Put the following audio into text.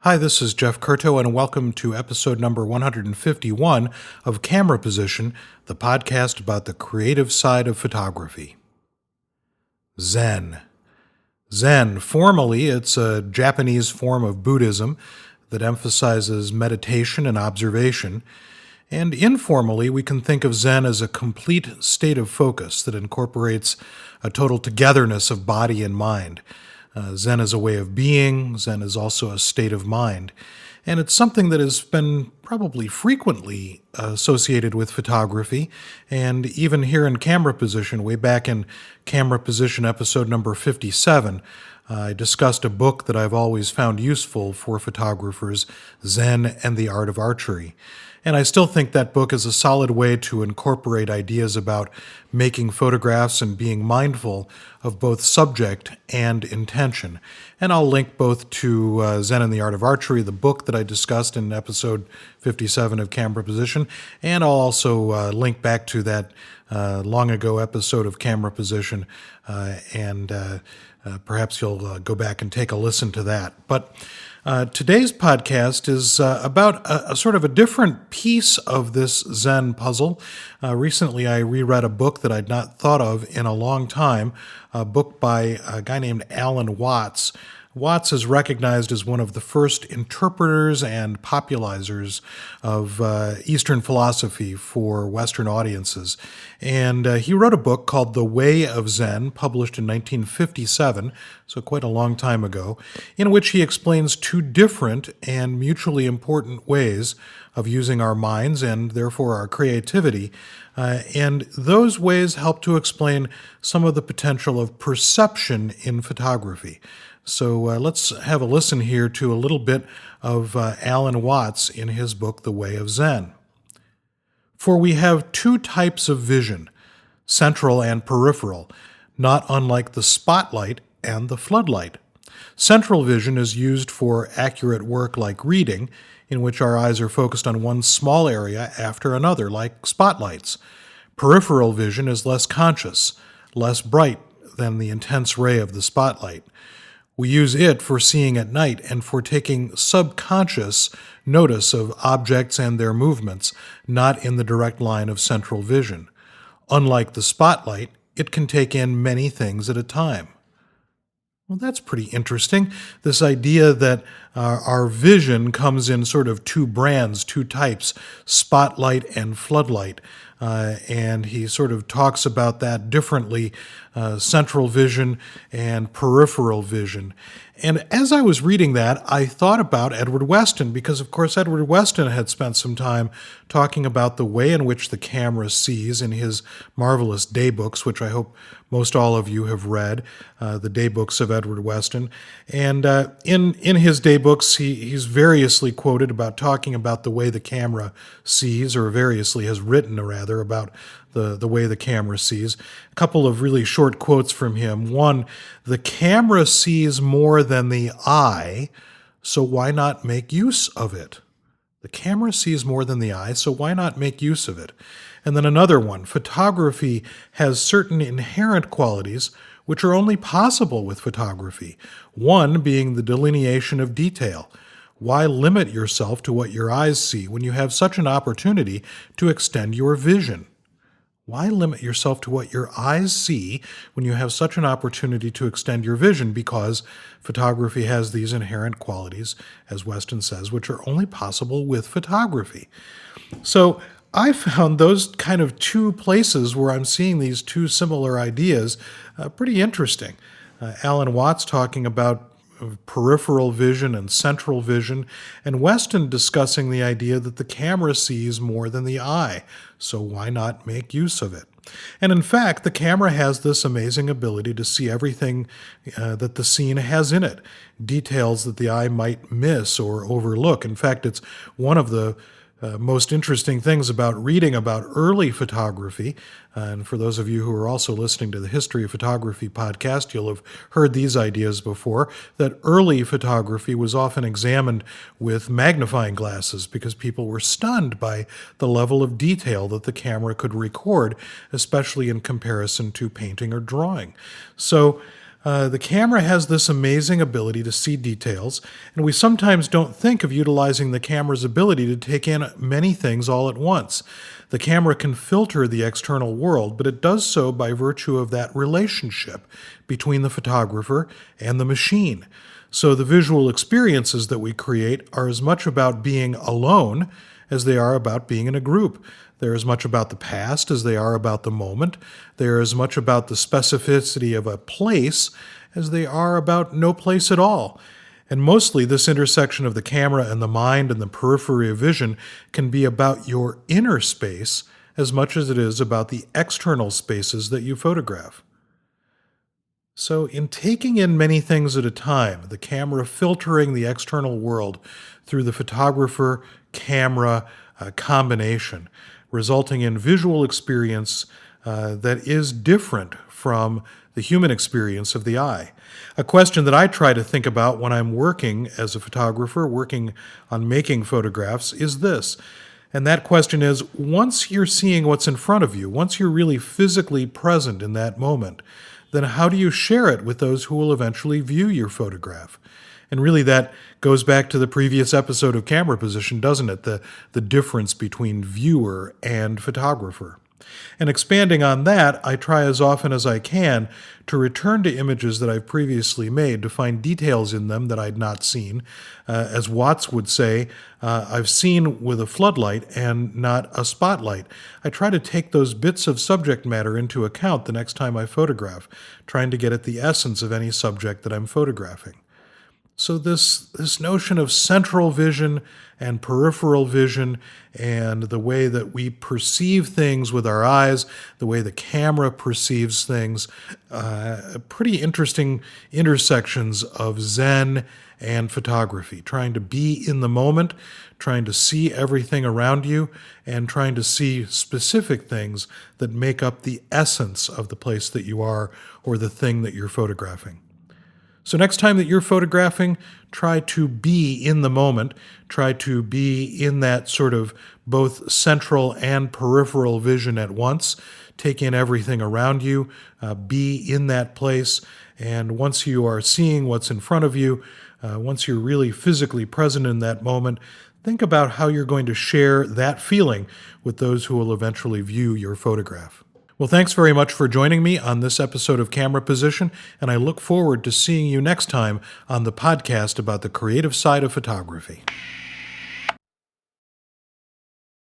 Hi, this is Jeff Curto, and welcome to episode number 151 of Camera Position, the podcast about the creative side of photography. Zen. Zen, formally, it's a Japanese form of Buddhism that emphasizes meditation and observation, and informally, we can think of Zen as a complete state of focus that incorporates a total togetherness of body and mind. Zen is a way of being. Zen is also a state of mind. And it's something that has been probably frequently associated with photography. And even here in Camera Position, way back in Camera Position episode number 57, I discussed a book that I've always found useful for photographers, Zen and the Art of Archery. And I still think that book is a solid way to incorporate ideas about making photographs and being mindful of both subject and intention. And I'll link both to Zen and the Art of Archery, the book that I discussed in episode 57 of Camera Position, and I'll also link back to that long ago episode of Camera Position, and perhaps you'll go back and take a listen to that. But today's podcast is about a sort of a different piece of this Zen puzzle. Recently, I reread a book that I'd not thought of in a long time, a book by a guy named Alan Watts. Watts is recognized as one of the first interpreters and popularizers of Eastern philosophy for Western audiences. And he wrote a book called The Way of Zen, published in 1957, so quite a long time ago, in which he explains two different and mutually important ways of using our minds and therefore our creativity. And those ways help to explain some of the potential of perception in photography. So let's have a listen here to a little bit of Alan Watts in his book, The Way of Zen. For we have two types of vision, central and peripheral, not unlike the spotlight and the floodlight. Central vision is used for accurate work like reading, in which our eyes are focused on one small area after another, like spotlights. Peripheral vision is less conscious, less bright than the intense ray of the spotlight. We use it for seeing at night and for taking subconscious notice of objects and their movements, not in the direct line of central vision. Unlike the spotlight, it can take in many things at a time. Well, that's pretty interesting. This idea that our vision comes in sort of two brands, two types, spotlight and floodlight. And he sort of talks about that differently, central vision and peripheral vision. And as I was reading that, I thought about Edward Weston, because of course Edward Weston had spent some time talking about the way in which the camera sees in his marvelous daybooks, which I hope most all of you have read, the daybooks of Edward Weston. And in his daybooks, he's variously quoted about talking about the way the camera sees, or variously has written, rather, about the way the camera sees. A couple of really short quotes from him. One, the camera sees more than the eye, so why not make use of it? The camera sees more than the eye, so why not make use of it? And then another one, photography has certain inherent qualities which are only possible with photography, one being the delineation of detail. Why limit yourself to what your eyes see when you have such an opportunity to extend your vision? Why limit yourself to what your eyes see when you have such an opportunity to extend your vision? Because photography has these inherent qualities, as Weston says, which are only possible with photography. So I found those kind of two places where I'm seeing these two similar ideas pretty interesting. Alan Watts talking about peripheral vision and central vision, and Weston discussing the idea that the camera sees more than the eye, so why not make use of it? And in fact, the camera has this amazing ability to see everything that the scene has in it, details that the eye might miss or overlook. In fact, it's one of the most interesting things about reading about early photography, and for those of you who are also listening to the History of Photography podcast, you'll have heard these ideas before, that early photography was often examined with magnifying glasses because people were stunned by the level of detail that the camera could record, especially in comparison to painting or drawing. So The camera has this amazing ability to see details, and we sometimes don't think of utilizing the camera's ability to take in many things all at once. The camera can filter the external world, but it does so by virtue of that relationship between the photographer and the machine. So the visual experiences that we create are as much about being alone as they are about being in a group. They're as much about the past as they are about the moment. They're as much about the specificity of a place as they are about no place at all. And mostly this intersection of the camera and the mind and the periphery of vision can be about your inner space as much as it is about the external spaces that you photograph. So in taking in many things at a time, the camera filtering the external world through the photographer-camera combination, resulting in visual experience that is different from the human experience of the eye. A question that I try to think about when I'm working as a photographer, working on making photographs, is this. And that question is, once you're seeing what's in front of you, once you're really physically present in that moment, then how do you share it with those who will eventually view your photograph? And really that goes back to the previous episode of Camera Position, doesn't it? The difference between viewer and photographer. And expanding on that, I try as often as I can to return to images that I've previously made to find details in them that I'd not seen. As Watts would say, I've seen with a floodlight and not a spotlight. I try to take those bits of subject matter into account the next time I photograph, trying to get at the essence of any subject that I'm photographing. So this notion of central vision and peripheral vision and the way that we perceive things with our eyes, the way the camera perceives things, pretty interesting intersections of Zen and photography, trying to be in the moment, trying to see everything around you, and trying to see specific things that make up the essence of the place that you are or the thing that you're photographing. So next time that you're photographing, try to be in the moment, try to be in that sort of both central and peripheral vision at once, take in everything around you, be in that place, and once you are seeing what's in front of you, once you're really physically present in that moment, think about how you're going to share that feeling with those who will eventually view your photograph. Well, thanks very much for joining me on this episode of Camera Position, and I look forward to seeing you next time on the podcast about the creative side of photography.